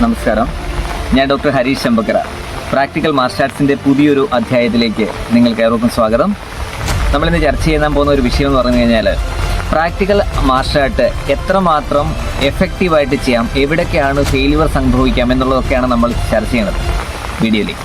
നമസ്കാരം, ഞാൻ doctor Harish Chembakkara. Practical martial ആർട്സിൻ്റെ പുതിയൊരു അധ്യായത്തിലേക്ക് നിങ്ങൾക്ക് ഏവർക്കും സ്വാഗതം. നമ്മളിന്ന് ചർച്ച ചെയ്യാൻ പോകുന്ന ഒരു വിഷയം എന്ന് പറഞ്ഞു കഴിഞ്ഞാൽ, പ്രാക്ടിക്കൽ മാർഷൽ ആർട്ട് എത്രമാത്രം എഫക്റ്റീവായിട്ട് ചെയ്യാം, എവിടൊക്കെയാണ് ഫെയിലിയർ സംഭവിക്കാം എന്നുള്ളതൊക്കെയാണ് നമ്മൾ ചർച്ച ചെയ്യുന്നത് വീഡിയോയിൽ.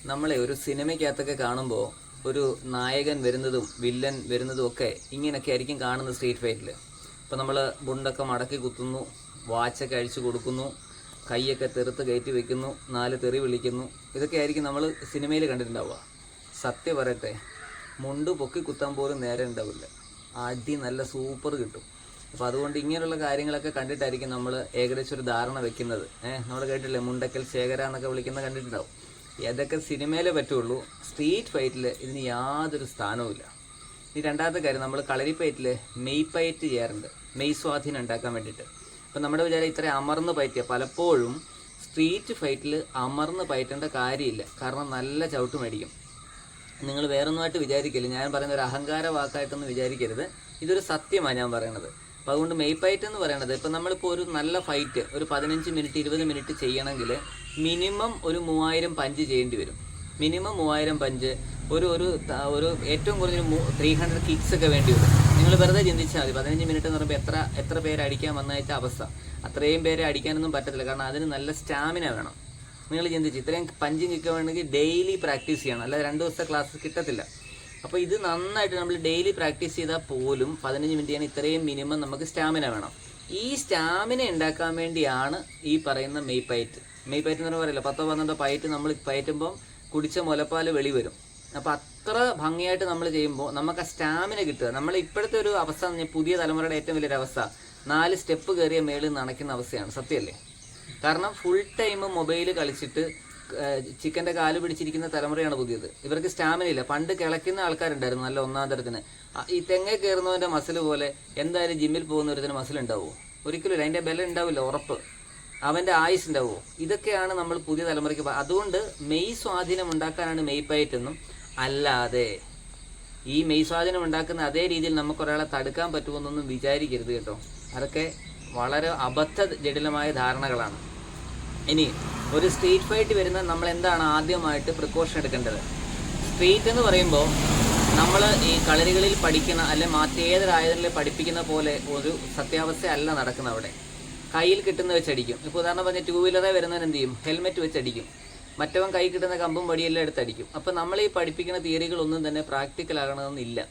നമ്മളെ ഒരു സിനിമയ്ക്കകത്തൊക്കെ കാണുമ്പോൾ ഒരു നായകൻ വരുന്നതും വില്ലൻ വരുന്നതും ഒക്കെ ഇങ്ങനെയൊക്കെ ആയിരിക്കും കാണുന്നത് സ്ട്രീറ്റ് ഫൈറ്റിൽ. ഇപ്പോൾ നമ്മൾ ബുണ്ടൊക്കെ മടക്കി കുത്തുന്നു, വാച്ചൊക്കെ അഴിച്ചു കൊടുക്കുന്നു, കൈയൊക്കെ തെറുത്ത് കയറ്റി വെക്കുന്നു, 4 തെറി വിളിക്കുന്നു. ഇതൊക്കെ ആയിരിക്കും നമ്മൾ സിനിമയിൽ കണ്ടിട്ടുണ്ടാവുക. സത്യം പറയട്ടെ, മുണ്ട് പൊക്കി കുത്താൻ പോലും നേരെ ഉണ്ടാവില്ല. അടി നല്ല സൂപ്പർ കിട്ടും. അപ്പോൾ അതുകൊണ്ട് ഇങ്ങനെയുള്ള കാര്യങ്ങളൊക്കെ കണ്ടിട്ടായിരിക്കും നമ്മൾ ഏകദേശം ഒരു ധാരണ വെക്കുന്നത്. നമ്മൾ കേട്ടില്ലേ, മുണ്ടക്കൽ ശേഖര എന്നൊക്കെ വിളിക്കുന്ന കണ്ടിട്ടുണ്ടാവും. ഏതൊക്കെ സിനിമയിലേ പറ്റുള്ളൂ, സ്ട്രീറ്റ് ഫൈറ്റിൽ ഇതിന് യാതൊരു സ്ഥാനവുമില്ല. ഈ രണ്ടാമത്തെ കാര്യം, നമ്മൾ കളരി ഫൈറ്റിൽ മെയ് ഫൈറ്റ് ചെയ്യാറുണ്ട്, മെയ് സ്വാധീനം ഉണ്ടാക്കാൻ വേണ്ടിയിട്ട്. അപ്പം നമ്മുടെ വിചാരം ഇത്ര അമർന്ന് പയറ്റുക. പലപ്പോഴും സ്ട്രീറ്റ് ഫൈറ്റിൽ അമർന്ന് പയറ്റേണ്ട കാര്യമില്ല, കാരണം നല്ല ചവിട്ട് മേടിക്കും. നിങ്ങൾ വേറൊന്നുമായിട്ട് വിചാരിക്കില്ല, ഞാൻ പറയുന്ന ഒരു അഹങ്കാര വാക്കായിട്ടൊന്നും വിചാരിക്കരുത്, ഇതൊരു സത്യമാണ് ഞാൻ പറയണത്. അപ്പോൾ അതുകൊണ്ട് മെയ് ഫൈറ്റ് എന്ന് പറയുന്നത്, ഇപ്പം നമ്മളിപ്പോൾ ഒരു നല്ല ഫൈറ്റ് ഒരു 15 മിനിറ്റ് 20 മിനിറ്റ് ചെയ്യണമെങ്കിൽ മിനിമം ഒരു 3000 പഞ്ച് ചെയ്യേണ്ടി വരും. മിനിമം 3000 പഞ്ച്, ഒരു ഏറ്റവും കുറഞ്ഞൊരു 300 കിക്സ് ഒക്കെ വേണ്ടി വരും. നിങ്ങൾ വെറുതെ ചിന്തിച്ചാൽ മതി, 15 മിനിറ്റ് എന്ന് പറയുമ്പോൾ എത്ര പേര് അടിക്കാൻ വന്നയച്ച അവസ്ഥ. അത്രയും പേരെ അടിക്കാനൊന്നും പറ്റത്തില്ല, കാരണം അതിന് നല്ല സ്റ്റാമിന വേണം. നിങ്ങൾ ചിന്തിച്ച്, ഇത്രയും പഞ്ചും കിക്ക് വേണമെങ്കിൽ ഡെയിലി പ്രാക്ടീസ് ചെയ്യണം, അല്ലാതെ 2 ദിവസത്തെ ക്ലാസ് കിട്ടത്തില്ല. അപ്പോൾ ഇത് നന്നായിട്ട് നമ്മൾ ഡെയിലി പ്രാക്ടീസ് ചെയ്താൽ പോലും 15 മിനിറ്റ് ചെയ്യാൻ ഇത്രയും മിനിമം നമുക്ക് സ്റ്റാമിന വേണം. ഈ സ്റ്റാമിന ഉണ്ടാക്കാൻ വേണ്ടിയാണ് ഈ പറയുന്ന മെയ് ഫൈറ്റ്. മെയ് ഫൈറ്റ് എന്ന് പറയില്ല, 10-12 ഫൈറ്റ് നമ്മൾ പയറ്റുമ്പം കുടിച്ച മുലപ്പാൽ വെളി വരും. അപ്പോൾ അത്ര ഭംഗിയായിട്ട് നമ്മൾ ചെയ്യുമ്പോൾ നമുക്ക് ആ സ്റ്റാമിന കിട്ടുക. നമ്മൾ ഇപ്പോഴത്തെ ഒരു അവസ്ഥ, പുതിയ തലമുറയുടെ ഏറ്റവും വലിയൊരു അവസ്ഥ, 4 സ്റ്റെപ്പ് കയറിയ മേളിൽ നടക്കുന്ന അവസ്ഥയാണ്. സത്യമല്ലേ? കാരണം ഫുൾ ടൈം മൊബൈൽ കളിച്ചിട്ട് ചിക്കൻ്റെ കാല് പിടിച്ചിരിക്കുന്ന തലമുറയാണ് പുതിയത്. ഇവർക്ക് സ്റ്റാമിന ഇല്ല. പണ്ട് കിളയ്ക്കുന്ന ആൾക്കാരുണ്ടായിരുന്നു നല്ല ഒന്നാം തരത്തിന്. ഈ തെങ്ങ കയറുന്നവൻ്റെ മസിൽ പോലെ എന്തായാലും ജിമ്മിൽ പോകുന്ന ഒരുത്തിന് മസിൽ ഉണ്ടാവുമോ? ഒരിക്കലും അതിൻ്റെ ബലം ഉണ്ടാവില്ല, ഉറപ്പ്. അവൻ്റെ ആയുസ് ഉണ്ടാവുമോ? ഇതൊക്കെയാണ് നമ്മൾ പുതിയ തലമുറയ്ക്ക്. അതുകൊണ്ട് മെയ് സ്വാധീനം ഉണ്ടാക്കാനാണ് മെയ് ഫൈറ്റ് എന്നും, അല്ലാതെ ഈ മെയ് സ്വാധീനം ഉണ്ടാക്കുന്ന അതേ രീതിയിൽ നമുക്ക് ഒരാളെ തടുക്കാൻ പറ്റുമെന്നൊന്നും വിചാരിക്കരുത് കേട്ടോ. അതൊക്കെ വളരെ ജടിലമായ ധാരണകളാണ്. ഇനി ഒരു സ്ട്രീറ്റ് ഫൈറ്റ് വരുന്ന നമ്മൾ എന്താണ് ആദ്യമായിട്ട് പ്രിക്കോഷൻ എടുക്കേണ്ടത്? സ്ട്രീറ്റ് എന്ന് പറയുമ്പോൾ നമ്മൾ ഈ കളരികളിൽ പഠിക്കുന്ന അല്ലെ മറ്റേതൊരായുധങ്ങളിൽ പഠിപ്പിക്കുന്ന പോലെ ഒരു സത്യാവസ്ഥ അല്ല നടക്കുന്ന. അവിടെ കയ്യിൽ കിട്ടുന്ന വെച്ചടിക്കും. ഇപ്പോൾ ഉദാഹരണം പറഞ്ഞാൽ 2 വീലറെ വരുന്നവൻ എന്ത് ചെയ്യും? ഹെൽമെറ്റ് വെച്ചടിക്കും. മറ്റവൻ കൈ കിട്ടുന്ന കമ്പും വടിയെല്ലാം എടുത്തടിക്കും. അപ്പോൾ നമ്മൾ ഈ പഠിപ്പിക്കുന്ന തിയറികളൊന്നും തന്നെ പ്രാക്ടിക്കൽ ആകണമെന്നില്ല.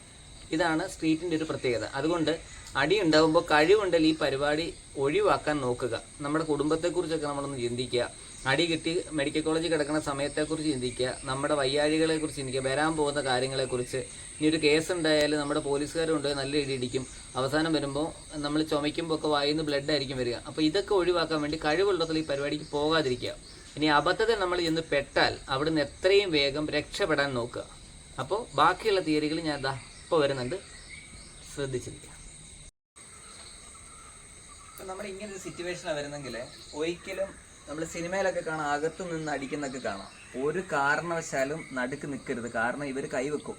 ഇതാണ് സ്ട്രീറ്റിൻ്റെ ഒരു പ്രത്യേകത. അതുകൊണ്ട് അടി ഉണ്ടാകുമ്പോൾ കഴിവുണ്ടെങ്കിൽ ഈ പരിപാടി ഒഴിവാക്കാൻ നോക്കുക. നമ്മുടെ കുടുംബത്തെക്കുറിച്ചൊക്കെ നമ്മളൊന്ന് ചിന്തിക്കുക. അടി കിട്ടി മെഡിക്കൽ കോളേജിൽ കിടക്കുന്ന സമയത്തെക്കുറിച്ച് ചിന്തിക്കുക. നമ്മുടെ വയ്യാഴികളെക്കുറിച്ച് ചിന്തിക്കുക. വരാൻ പോകുന്ന കാര്യങ്ങളെക്കുറിച്ച്. ഇനി ഒരു കേസ് ഉണ്ടായാലും നമ്മുടെ പോലീസുകാരുണ്ട് നല്ല ഇടിക്കും. അവസാനം വരുമ്പോൾ നമ്മൾ ചുമയ്ക്കുമ്പോൾ ഒക്കെ വായിൽ നിന്ന് ബ്ലഡ് ആയിരിക്കും വരിക. അപ്പോൾ ഇതൊക്കെ ഒഴിവാക്കാൻ വേണ്ടി കഴിവുള്ളതിൽ ഈ പരിപാടിക്ക് പോകാതിരിക്കുക. ഇനി അബദ്ധത്തിൽ നമ്മൾ ചെന്ന് പെട്ടാൽ അവിടുന്ന് എത്രയും വേഗം രക്ഷപ്പെടാൻ നോക്കുക. അപ്പോൾ ബാക്കിയുള്ള തിയറികൾ ഞാൻ ഇപ്പോൾ വരുന്നുണ്ട്, ശ്രദ്ധിച്ചിരിക്കുക. ഇപ്പം നമ്മൾ ഇങ്ങനൊരു സിറ്റുവേഷനാണ് വരുന്നെങ്കിൽ ഒരിക്കലും നമ്മൾ സിനിമയിലൊക്കെ കാണാം, അകത്ത് നിന്ന് അടിക്കുന്നൊക്കെ കാണാം. ഒരു കാരണവശാലും നടുക്ക് നിൽക്കരുത്, കാരണം ഇവർ കൈവെക്കും.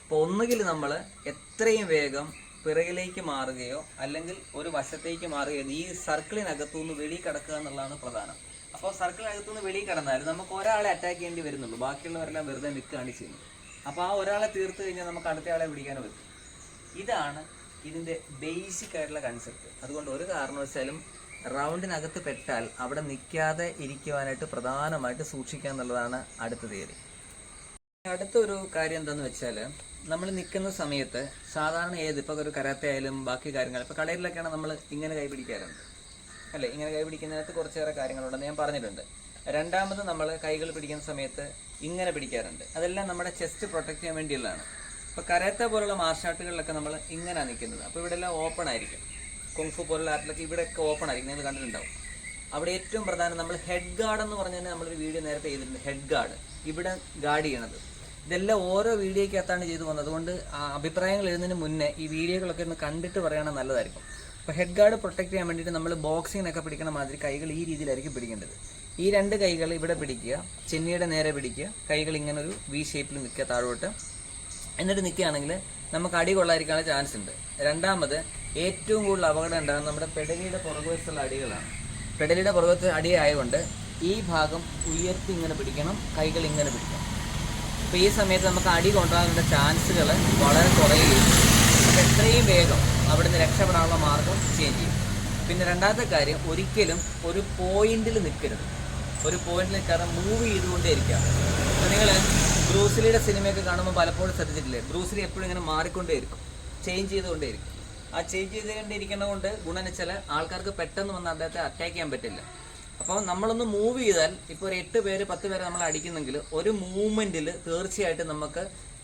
അപ്പോൾ ഒന്നുകിൽ നമ്മൾ എത്രയും വേഗം പിറകിലേക്ക് മാറുകയോ അല്ലെങ്കിൽ ഒരു വശത്തേക്ക് മാറുകയോ, ഈ സർക്കിളിനകത്തുനിന്ന് വെളിയിൽ കിടക്കുക എന്നുള്ളതാണ് പ്രധാനം. അപ്പോൾ സർക്കിളിനകത്തുനിന്ന് വെളിയിൽ കിടന്നാലും നമുക്ക് ഒരാളെ അറ്റാക്ക് ചെയ്യേണ്ടി വരുന്നുള്ളൂ, ബാക്കിയുള്ളവരെല്ലാം വെറുതെ നിൽക്കുകയാണ് ചെയ്യുന്നത്. അപ്പോൾ ആ ഒരാളെ തീർത്ത് കഴിഞ്ഞാൽ നമുക്ക് അടുത്തയാളെ പിടിക്കാൻ പറ്റും. ഇതാണ് ഇതിൻ്റെ ബേസിക് ആയിട്ടുള്ള കൺസെപ്റ്റ്. അതുകൊണ്ട് ഒരു കാരണവശാലും റൗണ്ടിനകത്ത് പെട്ടാൽ അവിടെ നിൽക്കാതെ ഇരിക്കുവാനായിട്ട് പ്രധാനമായിട്ട് സൂക്ഷിക്കുക എന്നുള്ളതാണ് അടുത്ത തിയറി. അടുത്തൊരു കാര്യം എന്താണെന്ന് വെച്ചാൽ, നമ്മൾ നിൽക്കുന്ന സമയത്ത് സാധാരണ ഇപ്പോൾ ഒരു കരാത്തെ ആയാലും ബാക്കി കാര്യങ്ങൾ, ഇപ്പോൾ കടയിലൊക്കെയാണ് നമ്മൾ ഇങ്ങനെ കൈ പിടിക്കാറുണ്ട് അല്ലേ? ഇങ്ങനെ കൈ പിടിക്കുന്നതിനകത്ത് കുറച്ചേറെ കാര്യങ്ങളുണ്ടെന്ന് ഞാൻ പറഞ്ഞിട്ടുണ്ട്. രണ്ടാമത് നമ്മൾ കൈകൾ പിടിക്കുന്ന സമയത്ത് ഇങ്ങനെ പിടിക്കാറുണ്ട്. അതെല്ലാം നമ്മുടെ ചെസ്റ്റ് പ്രൊട്ടക്ട് ചെയ്യാൻ വേണ്ടിയുള്ളതാണ്. ഇപ്പോൾ കരാത്തെ പോലുള്ള മാർഷൽ ആർട്ടുകളിലൊക്കെ നമ്മൾ ഇങ്ങനെയാണ് നിൽക്കുന്നത്. അപ്പോൾ ഇവിടെ എല്ലാം ഓപ്പൺ ആയിരിക്കും. കുങ്ഫു പോലുള്ള ആർട്ടിലൊക്കെ ഇവിടെയൊക്കെ ഓപ്പൺ ആയിരിക്കും, നിങ്ങൾ കണ്ടിട്ടുണ്ടാവും. അവിടെ ഏറ്റവും പ്രധാനം നമ്മൾ ഹെഡ് ഗാർഡ് എന്ന് പറഞ്ഞാൽ നമ്മളൊരു വീഡിയോ നേരത്തെ ചെയ്തിട്ടുണ്ട്. ഹെഡ് ഗാർഡ് ഇവിടെ ഗാർഡ് ചെയ്യണത്. ഇതെല്ലാം ഓരോ വീഡിയോയ്ക്കകത്താണ് ചെയ്തു പോകുന്നത്. അതുകൊണ്ട് അഭിപ്രായങ്ങൾ എഴുതുന്നതിന് മുന്നേ ഈ വീഡിയോകളൊക്കെ ഒന്ന് കണ്ടിട്ട് പറയുകയാണെങ്കിൽ നല്ലതായിരിക്കും. അപ്പോൾ ഹെഡ് ഗാർഡ് പ്രൊട്ടക്ട് ചെയ്യാൻ വേണ്ടിയിട്ട് നമ്മൾ ബോക്സിങ്ങിനൊക്കെ പിടിക്കണ മാതിരി കൈകൾ ഈ രീതിയിലായിരിക്കും പിടിക്കേണ്ടത്. ഈ 2 കൈകൾ ഇവിടെ പിടിക്കുക, ചെന്നിയുടെ നേരെ പിടിക്കുക, കൈകൾ ഇങ്ങനെ ഒരു വി ഷേപ്പിൽ നിൽക്കുക താഴോട്ട്. എന്നിട്ട് നിൽക്കുകയാണെങ്കിൽ നമുക്ക് അടി കൊള്ളാതിരിക്കാനുള്ള ചാൻസ് ഉണ്ട്. രണ്ടാമത് ഏറ്റവും കൂടുതൽ അപകടം ഉണ്ടാകുന്നത് നമ്മുടെ പെടലിയുടെ പുറകുവശത്തുള്ള അടികളാണ്. പെടലിയുടെ പുറകുവശത്ത് അടി ആയതുകൊണ്ട് ഈ ഭാഗം ഉയർത്തി ഇങ്ങനെ പിടിക്കണം, കൈകൾ ഇങ്ങനെ പിടിക്കണം. അപ്പോൾ ഈ സമയത്ത് നമുക്ക് അടി കൊണ്ടുപോകാനുള്ള ചാൻസുകൾ വളരെ കുറയുകയും നമുക്ക് എത്രയും വേഗം അവിടെ നിന്ന് രക്ഷപ്പെടാനുള്ള മാർഗം ചേഞ്ച് ചെയ്യും. പിന്നെ രണ്ടാമത്തെ കാര്യം, ഒരിക്കലും ഒരു പോയിന്റിൽ നിൽക്കരുത്. ഒരു പോയിന്റിൽ നിൽക്കാതെ മൂവ് ചെയ്തുകൊണ്ടേ ഇരിക്കുക. അപ്പോൾ നിങ്ങൾ ബ്രൂസ്ലിയുടെ സിനിമയൊക്കെ കാണുമ്പോൾ പലപ്പോഴും ശ്രദ്ധിച്ചിട്ടില്ലേ, ബ്രൂസ്ലി എപ്പോഴും ഇങ്ങനെ മാറിക്കൊണ്ടേയിരിക്കും, ചേഞ്ച് ചെയ്തുകൊണ്ടേയിരിക്കും. ആ ചേഞ്ച് ചെയ്തുകൊണ്ടിരിക്കുന്നത് കൊണ്ട് ഗുണം വെച്ചാൽ ആൾക്കാർക്ക് പെട്ടെന്ന് വന്ന് അദ്ദേഹത്തെ അറ്റാക്ക് ചെയ്യാൻ പറ്റില്ല. അപ്പോൾ നമ്മളൊന്ന് മൂവ് ചെയ്താൽ, ഇപ്പോൾ ഒരു 8 പേര് 10 പേരെ നമ്മൾ അടിക്കുന്നെങ്കിൽ ഒരു മൂവ്മെൻറ്റിൽ തീർച്ചയായിട്ടും നമുക്ക്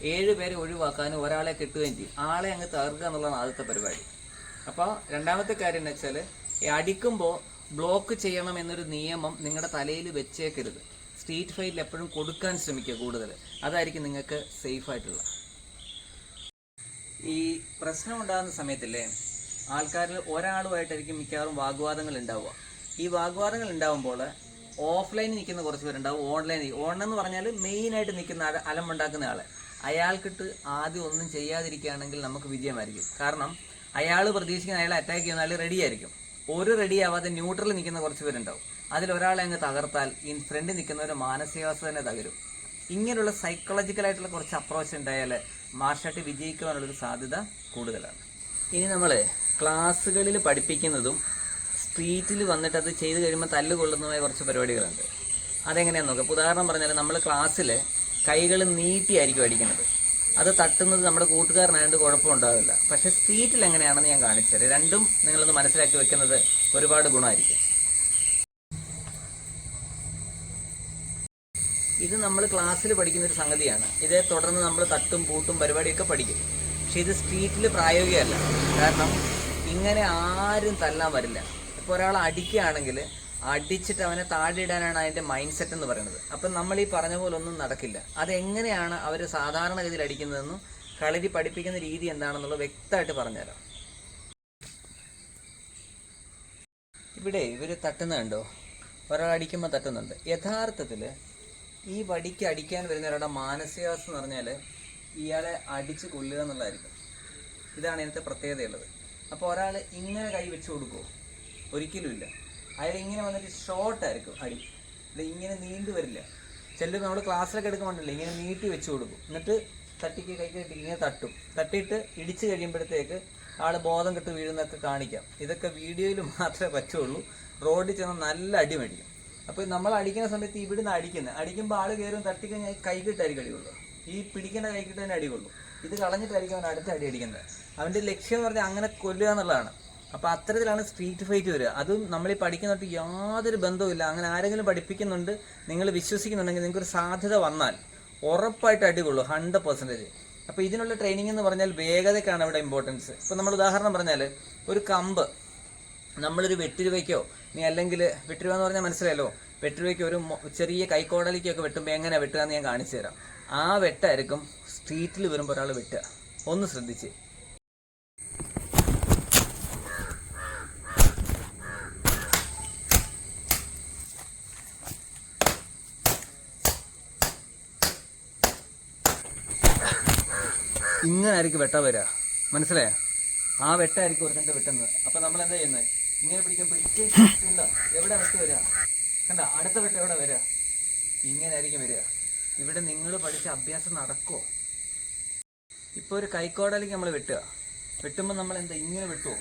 7 പേരെ ഒഴിവാക്കാനും ഒരാളെ കിട്ടുകയും ചെയ്യും. ആളെ അങ്ങ് തകർക്കുക എന്നുള്ളതാണ് ആദ്യത്തെ പരിപാടി. അപ്പോൾ രണ്ടാമത്തെ കാര്യം എന്ന് വെച്ചാൽ, അടിക്കുമ്പോൾ ബ്ലോക്ക് ചെയ്യണം എന്നൊരു നിയമം നിങ്ങളുടെ തലയിൽ വെച്ചേക്കരുത്. സ്ട്രീറ്റ് ഫൈറ്റിൽ എപ്പോഴും കൊടുക്കാൻ ശ്രമിക്കുക കൂടുതൽ. അതായിരിക്കും നിങ്ങൾക്ക് സേഫായിട്ടുള്ള. ഈ പ്രശ്നം ഉണ്ടാകുന്ന സമയത്തില്ലേ, ആൾക്കാരിൽ ഒരാളുമായിട്ടായിരിക്കും മിക്കവാറും വാഗ്വാദങ്ങൾ ഉണ്ടാവുക. ഈ വാഗ്വാദങ്ങൾ ഉണ്ടാകുമ്പോൾ ഓഫ്ലൈനിൽ നിൽക്കുന്ന കുറച്ച് പേരുണ്ടാവും, ഓൺലൈനിൽ. എന്ന് പറഞ്ഞാൽ മെയിനായിട്ട് നിൽക്കുന്ന അലമ്പുണ്ടാക്കുന്ന ആൾ. അയാൾക്കിട്ട് ആദ്യം ഒന്നും ചെയ്യാതിരിക്കുകയാണെങ്കിൽ നമുക്ക് വിജയമായിരിക്കും. കാരണം അയാൾ പ്രതീക്ഷിക്കുന്ന അയാളെ അറ്റാക്ക് ചെയ്യുന്ന ആൾ റെഡി ആയിരിക്കും. ഒരു റെഡി ആവാതെ ന്യൂട്രലിൽ നിൽക്കുന്ന കുറച്ച് പേരുണ്ടാവും. അതിലൊരാളെ അങ്ങ് തകർത്താൽ ഈ ഫ്രണ്ടിൽ നിൽക്കുന്നവരുടെ മാനസികാവസ്ഥ തന്നെ തകരും. ഇങ്ങനെയുള്ള സൈക്കോളജിക്കലായിട്ടുള്ള കുറച്ച് അപ്രോച്ച് ഉണ്ടായാൽ മാർഷൽ ആർട്ട് വിജയിക്കുവാനുള്ളൊരു സാധ്യത കൂടുതലാണ്. ഇനി നമ്മൾ ക്ലാസ്സുകളിൽ പഠിപ്പിക്കുന്നതും സ്ട്രീറ്റിൽ വന്നിട്ട് അത് ചെയ്ത് കഴിയുമ്പോൾ തല്ലുകൊള്ളുന്നതുമായ കുറച്ച് പരിപാടികളുണ്ട്. അതെങ്ങനെയാണെന്ന് നോക്കാം. ഉദാഹരണം പറഞ്ഞാൽ നമ്മൾ ക്ലാസ്സിൽ കൈകൾ നീട്ടിയായിരിക്കും അടിക്കുന്നത്. അത് തട്ടുന്നത് നമ്മുടെ കൂട്ടുകാരനായതുകൊണ്ട് കുഴപ്പമുണ്ടാവില്ല. പക്ഷേ സ്ട്രീറ്റിൽ എങ്ങനെയാണെന്ന് ഞാൻ കാണിച്ചത്. രണ്ടും നിങ്ങളൊന്ന് മനസ്സിലാക്കി വെക്കുന്നത് ഒരുപാട് ഗുണമായിരിക്കും. ഇത് നമ്മൾ ക്ലാസ്സിൽ പഠിക്കുന്നൊരു സംഗതിയാണ്. ഇതേ തുടർന്ന് നമ്മൾ തട്ടും പൂട്ടും പരിപാടിയൊക്കെ പഠിക്കും. പക്ഷെ ഇത് സ്ട്രീറ്റിൽ പ്രായോഗികമല്ല. കാരണം ഇങ്ങനെ ആരും തല്ലാൻ വരില്ല. ഇപ്പോൾ ഒരാൾ അടിക്കുകയാണെങ്കിൽ അടിച്ചിട്ട് അവനെ താഴെ ഇടാനാണ് അതിൻ്റെ മൈൻഡ് സെറ്റ് എന്ന് പറയുന്നത്. അപ്പം നമ്മൾ ഈ പറഞ്ഞ പോലെ ഒന്നും നടക്കില്ല. അതെങ്ങനെയാണ് അവർ സാധാരണഗതിയിൽ അടിക്കുന്നതെന്നും കളരി പഠിപ്പിക്കുന്ന രീതി എന്താണെന്നുള്ളത് വ്യക്തമായിട്ട് പറഞ്ഞുതരാം. ഇവിടെ ഇവർ തട്ടുന്നുണ്ടോ, ഒരാൾ അടിക്കുമ്പോൾ തട്ടുന്നുണ്ട്. യഥാർത്ഥത്തിൽ ഈ വടിക്ക് അടിക്കാൻ വരുന്ന ഒരാളുടെ മാനസികാവസ്ഥ എന്ന് പറഞ്ഞാൽ ഇയാളെ അടിച്ച് കൊല്ലുക എന്നുള്ളതായിരിക്കും. ഇതാണ് ഇതിനകത്തെ പ്രത്യേകതയുള്ളത്. അപ്പോൾ ഒരാൾ ഇങ്ങനെ കൈ വെച്ച് കൊടുക്കുമോ? ഒരിക്കലുമില്ല. അയാൾ ഇങ്ങനെ വന്നിട്ട് ഷോർട്ടായിരിക്കും അടി. ഇത് ഇങ്ങനെ നീണ്ടു വരില്ല. ചിലർ നമ്മൾ ക്ലാസ്സിലൊക്കെ എടുക്കുമ്പോണ്ടല്ലേ ഇങ്ങനെ നീട്ടി വെച്ച് കൊടുക്കും. എന്നിട്ട് തട്ടിക്ക് കൈ കെട്ടി ഇങ്ങനെ തട്ടും. തട്ടിയിട്ട് ഇടിച്ച് കഴിയുമ്പോഴത്തേക്ക് ആൾ ബോധം കെട്ട് വീഴുന്നതൊക്കെ കാണിക്കാം. ഇതൊക്കെ വീഡിയോയിൽ മാത്രമേ പറ്റുള്ളൂ. റോഡിൽ ചെന്ന് നല്ല അടി മേടിക്കും. അപ്പോൾ നമ്മൾ അടിക്കുന്ന സമയത്ത് ഇവിടുന്ന് അടിക്കുമ്പോൾ ആൾ കയറും, തട്ടിക്കഴിഞ്ഞാൽ കൈകിട്ടായിരിക്കും അടികൊള്ളൂ. ഈ പിടിക്കേണ്ട കൈകിട്ട് തന്നെ അടികൊള്ളൂ. ഇത് കളഞ്ഞിട്ടായിരിക്കും അവൻ അടുത്ത അടി അടിക്കുന്നത്. അവൻ്റെ ലക്ഷ്യം എന്ന് പറഞ്ഞാൽ അങ്ങനെ കൊല്ലുക എന്നുള്ളതാണ്. അപ്പോൾ അത്തരത്തിലാണ് സ്ട്രീറ്റ് ഫൈറ്റ് വരിക. അതും നമ്മൾ ഈ പഠിക്കുന്നതായിട്ട് യാതൊരു ബന്ധവുമില്ല. അങ്ങനെ ആരെങ്കിലും പഠിപ്പിക്കുന്നുണ്ട്, നിങ്ങൾ വിശ്വസിക്കുന്നുണ്ടെങ്കിൽ നിങ്ങൾക്കൊരു സാധ്യത വന്നാൽ ഉറപ്പായിട്ട് അടികൊള്ളൂ, 100%. അപ്പോൾ ഇതിനുള്ള ട്രെയിനിങ് എന്ന് പറഞ്ഞാൽ വേഗതയ്ക്കാണ് ഇവിടെ ഇമ്പോർട്ടൻസ്. ഇപ്പോൾ നമ്മൾ ഉദാഹരണം പറഞ്ഞാൽ ഒരു കമ്പ് നമ്മളൊരു വെട്ടിരുവയ്ക്കോ അല്ലെങ്കിൽ വെട്ടിരുവ എന്ന് പറഞ്ഞാൽ മനസ്സിലായല്ലോ, വെട്ടിരുവയ്ക്കോ ഒരു ചെറിയ കൈക്കോടലിക്കൊക്കെ വെട്ടുമ്പോൾ എങ്ങനെ വെട്ടുക എന്ന് ഞാൻ കാണിച്ചു തരാം. ആ വെട്ടായിരിക്കും സ്ട്രീറ്റിൽ വരുമ്പോൾ ഒരാൾ വെട്ടുക. ഒന്ന് ശ്രദ്ധിച്ച്. ഇങ്ങനെ ആയിരിക്കും വെട്ട വരിക, മനസ്സിലായോ? ആ വെട്ടായിരിക്കും ഒരുത്തൻ്റെ വെട്ടുന്നത്. അപ്പം നമ്മൾ എന്താ ചെയ്യുന്നത്? ഇങ്ങനെ പിടിക്കണ്ട, എവിടെ വെട്ട് വരിക കണ്ട, അടുത്ത വെട്ട് എവിടെ വരിക? ഇങ്ങനെ ആയിരിക്കും വരിക. ഇവിടെ നിങ്ങൾ പഠിച്ച അഭ്യാസം നടക്കുമോ? ഇപ്പോൾ ഒരു കൈക്കോടലേക്ക് നമ്മൾ വെട്ടുമ്പോൾ നമ്മൾ എന്താ ഇങ്ങനെ വെട്ടുമോ?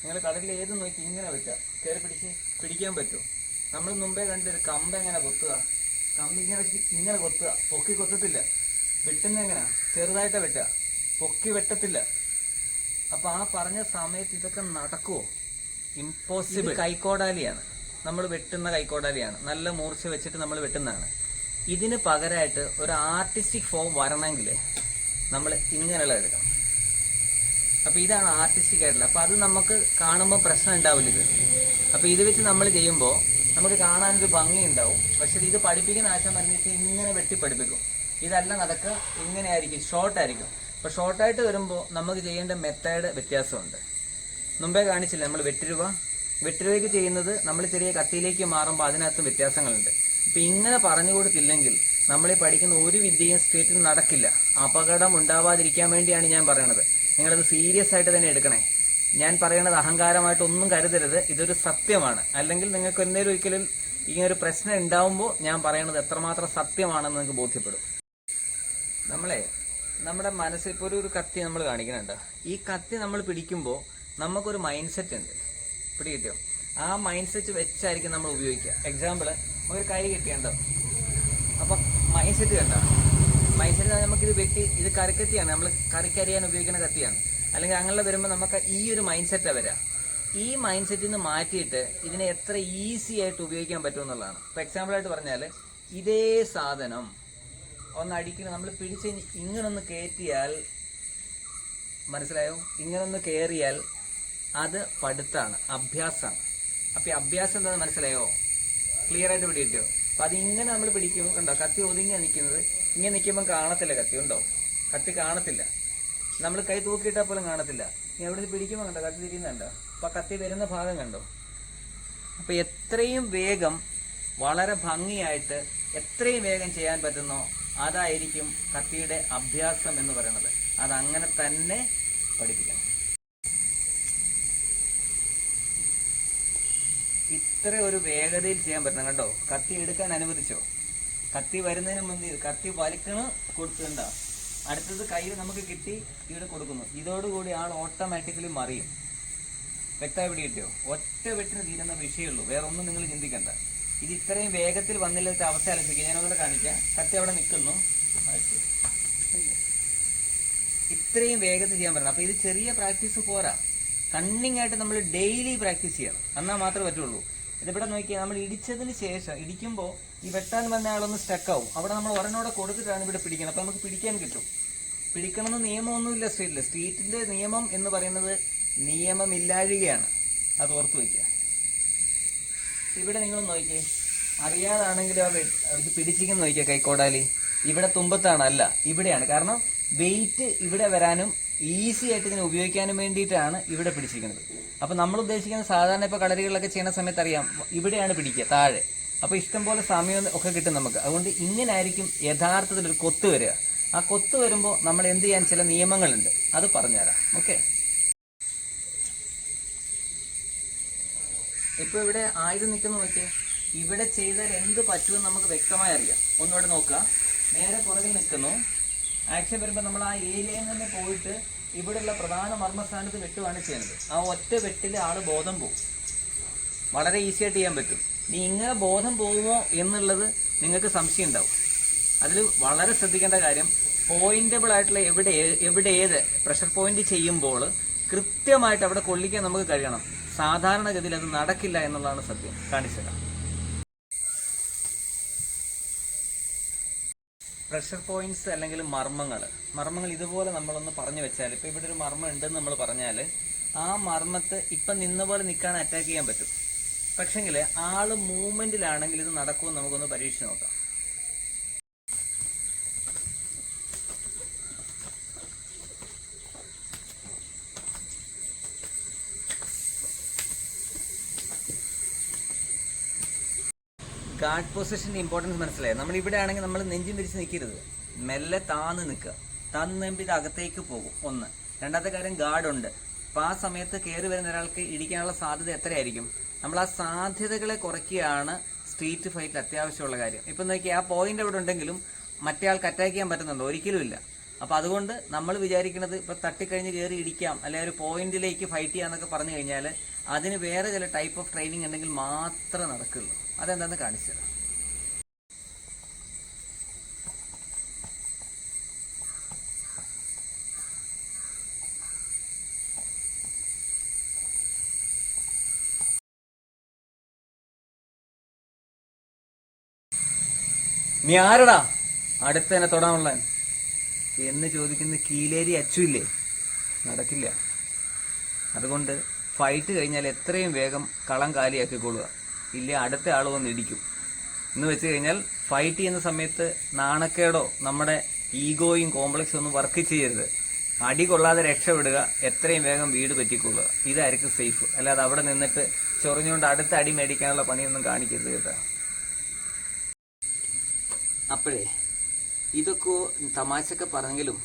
നിങ്ങൾ കടലിൽ ഏത് നോക്കി ഇങ്ങനെ വെട്ടുക, കയറി പിടിക്കാൻ പറ്റുമോ? നമ്മൾ മുമ്പേ കണ്ടൊരു കമ്പ് എങ്ങനെ കൊത്തുക, കമ്പ് ഇങ്ങനെ കൊത്തുക, പൊക്കി കൊത്തത്തില്ല. വെട്ടുന്ന എങ്ങനെ? ചെറുതായിട്ട് വെട്ടുക, പൊക്കി വെട്ടത്തില്ല. അപ്പോൾ ആ പറഞ്ഞ സമയത്ത് ഇതൊക്കെ നടക്കുമോ? ഇമ്പോസിബിൾ. കൈക്കോടാലിയാണ്, നമ്മൾ വെട്ടുന്ന കൈക്കോടാലിയാണ്. നല്ല മൂർച്ച വെച്ചിട്ട് നമ്മൾ വെട്ടുന്നതാണ്. ഇതിന് പകരമായിട്ട് ഒരു ആർട്ടിസ്റ്റിക് ഫോം വരണമെങ്കിൽ നമ്മൾ ഇങ്ങനെയുള്ള എടുക്കണം. അപ്പോൾ ഇതാണ് ആർട്ടിസ്റ്റിക് ആയിട്ടുള്ള. അപ്പോൾ അത് നമുക്ക് കാണുമ്പോൾ പ്രശ്നം ഉണ്ടാവില്ല ഇത്. അപ്പോൾ ഇത് വെച്ച് നമ്മൾ ചെയ്യുമ്പോൾ നമുക്ക് കാണാനൊരു ഭംഗി ഉണ്ടാവും. പക്ഷേ ഇത് പഠിപ്പിക്കുന്ന ആശയം പറഞ്ഞിട്ട് ഇങ്ങനെ വെട്ടി പഠിപ്പിക്കും. ഇതല്ല നടക്കുക, ഇങ്ങനെ ആയിരിക്കും, ഷോർട്ടായിരിക്കും. അപ്പോൾ ഷോർട്ടായിട്ട് വരുമ്പോൾ നമുക്ക് ചെയ്യേണ്ട മെത്തേഡ് വ്യത്യാസമുണ്ട്. മുമ്പേ കാണിച്ചില്ല നമ്മൾ വെട്ടുരുവയ്ക്ക് ചെയ്യുന്നത് നമ്മൾ ചെറിയ കത്തിയിലേക്ക് മാറുമ്പോൾ അതിനകത്ത് വ്യത്യാസങ്ങളുണ്ട്. ഇപ്പം ഇങ്ങനെ പറഞ്ഞു കൊടുത്തില്ലെങ്കിൽ നമ്മൾ ഈ പഠിക്കുന്ന ഒരു വിദ്യയും സ്ട്രീറ്റിൽ നടക്കില്ല. അപകടം ഉണ്ടാവാതിരിക്കാൻ വേണ്ടിയാണ് ഞാൻ പറയണത്. നിങ്ങളത് സീരിയസ് ആയിട്ട് തന്നെ എടുക്കണേ. ഞാൻ പറയണത് അഹങ്കാരമായിട്ടൊന്നും കരുതരുത്, ഇതൊരു സത്യമാണ്. അല്ലെങ്കിൽ നിങ്ങൾക്ക് എന്തെങ്കിലും ഒരിക്കലും ഇങ്ങനൊരു പ്രശ്നം ഉണ്ടാവുമ്പോൾ ഞാൻ പറയണത് എത്രമാത്രം സത്യമാണെന്ന് നിങ്ങൾക്ക് ബോധ്യപ്പെടും. നമ്മുടെ മനസ്സിൽ ഇപ്പോൾ ഒരു കത്തി നമ്മൾ കാണിക്കുന്നുണ്ട്. ഈ കത്തി നമ്മൾ പിടിക്കുമ്പോൾ നമുക്കൊരു മൈൻഡ് സെറ്റ് ഉണ്ട്, പിടികിട്ടോ? ആ മൈൻഡ് സെറ്റ് വെച്ചായിരിക്കും നമ്മൾ ഉപയോഗിക്കുക. എക്സാമ്പിൾ, നമുക്കൊരു കൈ കിട്ടിയുണ്ടോ? അപ്പം മൈൻഡ് സെറ്റ് കണ്ടോ? മൈൻഡ് സെറ്റ് നമുക്കിത് വെട്ടി, ഇത് കറിക്കത്തിയാണ്, നമ്മൾ കറിക്കരിയാൻ ഉപയോഗിക്കുന്ന കത്തിയാണ്. അല്ലെങ്കിൽ അങ്ങനെ വരുമ്പോൾ നമുക്ക് ഈ ഒരു മൈൻഡ് സെറ്റാണ് വരിക. ഈ മൈൻഡ് സെറ്റിൽ നിന്ന് മാറ്റിയിട്ട് ഇതിനെ എത്ര ഈസി ആയിട്ട് ഉപയോഗിക്കാൻ പറ്റും എന്നുള്ളതാണ്. ഇപ്പോൾ എക്സാമ്പിളായിട്ട് പറഞ്ഞാൽ, ഇതേ സാധനം ഒന്ന് അടിക്കണം, നമ്മൾ പിടിച്ച് ഇങ്ങനൊന്ന് കയറ്റിയാൽ, മനസ്സിലായോ? ഇങ്ങനൊന്ന് കയറിയാൽ അത് പഠിത്തമാണ്, അഭ്യാസമാണ്. അപ്പോൾ ഈ അഭ്യാസം എന്താണെന്ന് മനസ്സിലായോ? ക്ലിയർ ആയിട്ട് പിടികിട്ടോ? അപ്പം അതിങ്ങനെ നമ്മൾ പിടിക്കുമ്പോൾ കണ്ടോ, കത്തി ഒതുങ്ങിയാണ് നിൽക്കുന്നത്. ഇങ്ങനെ നിൽക്കുമ്പോൾ കാണത്തില്ല, കത്തി ഉണ്ടോ? കത്തി കാണത്തില്ല. നമ്മൾ കൈ തൂക്കിയിട്ടാൽ പോലും കാണത്തില്ല. ഇനി എവിടെ നിന്ന് പിടിക്കുമ്പോൾ കണ്ടോ കത്തി തിരിയുന്നുണ്ടോ? അപ്പം കത്തി വരുന്ന ഭാഗം കണ്ടോ? അപ്പം എത്രയും വേഗം, വളരെ ഭംഗിയായിട്ട് എത്രയും വേഗം ചെയ്യാൻ പറ്റുന്നോ അതായിരിക്കും കത്തിയുടെ അഭ്യാസം എന്ന് പറയുന്നത്. അതങ്ങനെ തന്നെ പഠിപ്പിക്കണം. ഇത്ര ഒരു വേഗതയിൽ ചെയ്യാൻ പറ്റണം. കണ്ടോ, കത്തി എടുക്കാൻ അനുവദിച്ചോ? കത്തി വരുന്നതിന് മുന്നേ കത്തി വലിക്കണ കൊടുത്തുണ്ടോ? അടുത്തത് കയ്യിൽ നമുക്ക് കിട്ടി, ഇവിടെ കൊടുക്കുന്നു. ഇതോടുകൂടി ആൾ ഓട്ടോമാറ്റിക്കലി മറിയും. വ്യക്തമായി പിടികിട്ടിയോ? ഒറ്റ വെട്ടിന് തീരുന്ന വിഷയമുള്ളൂ, വേറെ ഒന്നും നിങ്ങൾ ചിന്തിക്കണ്ട. ഇത് ഇത്രയും വേഗത്തിൽ വന്നില്ലാത്ത അവസ്ഥ ആലോചിക്കുക. ഞാനൊന്നുകൂടെ കാണിക്കാം. കത്തി അവിടെ നിൽക്കുന്നു, ഇത്രയും വേഗത്തിൽ ചെയ്യാൻ പറ്റണം. അപ്പൊ ഇത് ചെറിയ പ്രാക്ടീസ് പോരാ, കണ്ണിങ് ആയിട്ട് നമ്മൾ ഡെയിലി പ്രാക്ടീസ് ചെയ്യണം, എന്നാൽ മാത്രമേ പറ്റുള്ളൂ. ഇതിവിടെ നോക്കിയാൽ നമ്മൾ ഇടിച്ചതിന് ശേഷം, ഇടിക്കുമ്പോൾ ഈ വെട്ടാൻ വന്ന ആളൊന്ന് സ്റ്റക്കാവും. അവിടെ നമ്മൾ ഒരെണ്ണോടെ കൊടുത്തിട്ടാണ് ഇവിടെ പിടിക്കണം. അപ്പം നമുക്ക് പിടിക്കാൻ കിട്ടും. പിടിക്കണമെന്ന് നിയമമൊന്നുമില്ല സ്ട്രീറ്റിൽ. സ്ട്രീറ്റിന്റെ നിയമം എന്ന് പറയുന്നത് നിയമമില്ലാഴികയാണ്, അത് ഓർത്തു വയ്ക്കുക. ഇവിടെ നിങ്ങൾ നോക്കിയേ, അറിയാതാണെങ്കിലും അവർക്ക് പിടിച്ചിരിക്കുന്ന നോക്കിയാൽ കൈക്കോടാലി ഇവിടെ തുമ്പത്താണ്, അല്ല ഇവിടെയാണ്. കാരണം വെയിറ്റ് ഇവിടെ വരാനും ഈസി ആയിട്ട് ഇതിനെ ഉപയോഗിക്കാനും വേണ്ടിയിട്ടാണ് ഇവിടെ പിടിച്ചിരിക്കുന്നത്. അപ്പം നമ്മൾ ഉദ്ദേശിക്കുന്നത് സാധാരണ ഇപ്പോൾ കളരികളിലൊക്കെ ചെയ്യുന്ന സമയത്ത് അറിയാം, ഇവിടെയാണ് പിടിക്കുക, താഴെ. അപ്പോൾ ഇഷ്ടംപോലെ സമയം ഒക്കെ കിട്ടും നമുക്ക്. അതുകൊണ്ട് ഇങ്ങനെ ആയിരിക്കും യഥാർത്ഥത്തിൽ ഒരു കൊത്ത് വരിക. ആ കൊത്ത് വരുമ്പോൾ നമ്മൾ എന്ത് ചെയ്യാൻ ചില നിയമങ്ങളുണ്ട്, അത് പറഞ്ഞുതരാം. ഓക്കെ, ഇപ്പോൾ ഇവിടെ ആയുധം നിൽക്കുന്ന നോക്കിയേ, ഇവിടെ ചെയ്താൽ എന്ത് പറ്റുമെന്ന് നമുക്ക് വ്യക്തമായി അറിയാം. ഒന്നുകൂടെ നോക്കുക. നേരെ പുറകിൽ നിൽക്കുന്നു, ആക്ഷൻ വരുമ്പോൾ നമ്മൾ ആ ഏരിയയിൽ തന്നെ പോയിട്ട് ഇവിടെയുള്ള പ്രധാന മർമ്മസ്ഥാനത്ത് വെട്ടുകയാണ് ചെയ്യുന്നത്. ആ ഒറ്റ വെട്ടിൽ ആള് ബോധം പോകും. വളരെ ഈസി ആയിട്ട് ചെയ്യാൻ പറ്റും. ഇനി ഇങ്ങനെ ബോധം പോകുമോ എന്നുള്ളത് നിങ്ങൾക്ക് സംശയം ഉണ്ടാവും. അതിൽ വളരെ ശ്രദ്ധിക്കേണ്ട കാര്യം, പോയിന്റബിൾ ആയിട്ടുള്ള എവിടെ ഏത് പ്രഷർ പോയിന്റ് ചെയ്യുമ്പോൾ കൃത്യമായിട്ട് അവിടെ കൊള്ളിക്കാൻ നമുക്ക് കഴിയണം. സാധാരണഗതിയിൽ അത് നടക്കില്ല എന്നുള്ളതാണ് സത്യം. കാണിച്ചുതരാം. പ്രഷർ പോയിന്റ്സ് അല്ലെങ്കിൽ മർമ്മങ്ങൾ ഇതുപോലെ നമ്മളൊന്ന് പറഞ്ഞു വെച്ചാൽ, ഇപ്പം ഇവിടെ ഒരു മർമ്മം ഉണ്ടെന്ന് നമ്മൾ പറഞ്ഞാൽ ആ മർമ്മത്ത് ഇപ്പം നിന്ന പോലെ നിൽക്കാൻ അറ്റാക്ക് ചെയ്യാൻ പറ്റും. പക്ഷെങ്കിൽ ആള് മൂവ്മെന്റിലാണെങ്കിൽ ഇത് നടക്കുമെന്ന് നമുക്കൊന്ന് പരീക്ഷിച്ച് നോക്കാം. ഗാർഡ് പൊസിഷന്റെ ഇമ്പോർട്ടൻസ് മനസ്സിലായി. നമ്മൾ ഇവിടെ ആണെങ്കിൽ നമ്മൾ നെഞ്ചും വിരിച്ച് നിൽക്കരുത്, മെല്ലെ താന്ന് നിൽക്കുക. താന്ന് നിൽക്കുമ്പോൾ ഇത് അകത്തേക്ക് പോകും. ഒന്ന്. രണ്ടാമത്തെ കാര്യം, ഗാർഡുണ്ട്. അപ്പോൾ ആ സമയത്ത് കയറി വരുന്ന ഒരാൾക്ക് ഇടിക്കാനുള്ള സാധ്യത എത്രയായിരിക്കും? നമ്മൾ ആ സാധ്യതകളെ കുറയ്ക്കുകയാണ് സ്ട്രീറ്റ് ഫൈറ്റിൽ അത്യാവശ്യമുള്ള കാര്യം. ഇപ്പം നോക്കി, ആ പോയിന്റ് അവിടെ ഉണ്ടെങ്കിലും മറ്റേ ആൾക്ക് അറ്റാക്ക് ചെയ്യാൻ പറ്റുന്നുണ്ടോ? ഒരിക്കലും ഇല്ല. അപ്പോൾ അതുകൊണ്ട് നമ്മൾ വിചാരിക്കുന്നത് ഇപ്പോൾ തട്ടിക്കഴിഞ്ഞ് കയറി ഇടിക്കാം, അല്ലെങ്കിൽ ഒരു പോയിന്റിലേക്ക് ഫൈറ്റ് ചെയ്യാന്നൊക്കെ പറഞ്ഞു കഴിഞ്ഞാൽ അതിന് വേറെ ചില ടൈപ്പ് ഓഫ് ട്രെയിനിങ് ഉണ്ടെങ്കിൽ മാത്രമേ നടക്കുള്ളൂ. അതെന്താന്ന് കാണിച്ചു തരാം. നീ ആരടാ അടുത്ത് തന്നെ തൊടാനുള്ള എന്ന് ചോദിക്കുന്ന കീലേരി അച്ചുയില്ലേ? നടക്കില്ല. അതുകൊണ്ട് ഫൈറ്റ് കഴിഞ്ഞാൽ എത്രയും വേഗം കളം കാലിയാക്കിക്കൊള്ളുക, ഇല്ലേ അടുത്ത ആൾ വന്ന് ഇടിക്കും. എന്ന് വെച്ച് കഴിഞ്ഞാൽ ഫൈറ്റ് ചെയ്യുന്ന സമയത്ത് നാണക്കേടോ നമ്മുടെ ഈഗോയും കോംപ്ലക്സും ഒന്നും വർക്ക് ചെയ്യരുത്. അടി കൊള്ളാതെ രക്ഷപ്പെടുക, എത്രയും വേഗം വീട് പറ്റിക്കൊള്ളുക. ഇതായിരിക്കും സേഫ്. അല്ലാതെ അവിടെ നിന്നിട്ട് ചൊറിഞ്ഞുകൊണ്ട് അടുത്ത അടി മേടിക്കാനുള്ള പണിയൊന്നും കാണിക്കരുത് കേട്ടോ. അപ്പോഴേ ഇതൊക്കെ തമാശയൊക്കെ പറഞ്ഞെങ്കിലും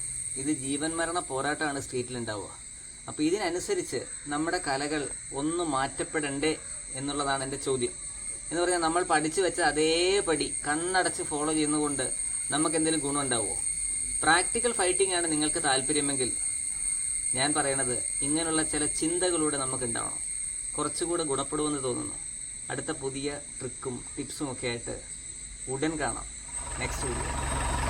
ഇത് ജീവൻ മരണ പോരാട്ടമാണ് സ്ട്രീറ്റിലുണ്ടാവുക. അപ്പോൾ ഇതിനനുസരിച്ച് നമ്മുടെ കലകൾ ഒന്ന് മാറ്റപ്പെടണ്ടേ എന്നുള്ളതാണ് എൻ്റെ ചോദ്യം. എന്ന് പറഞ്ഞാൽ നമ്മൾ പഠിച്ചു വെച്ച അതേപടി കണ്ണടച്ച് ഫോളോ ചെയ്യുന്നതുകൊണ്ട് നമുക്ക് എന്തെങ്കിലും ഗുണമുണ്ടാവുമോ? പ്രാക്ടിക്കൽ ഫൈറ്റിംഗ് ആണ് നിങ്ങൾക്ക് താല്പര്യമെങ്കിൽ ഞാൻ പറയണത് ഇങ്ങനെയുള്ള ചില ചിന്തകളൂടെ നമുക്ക് ഉണ്ടാവണം. കുറച്ചുകൂടെ ഗുണപ്പെടുമെന്ന് തോന്നുന്നു. അടുത്ത പുതിയ ട്രിക്കും ടിപ്സും ഒക്കെ ആയിട്ട് ഉടൻ കാണാം. Next video.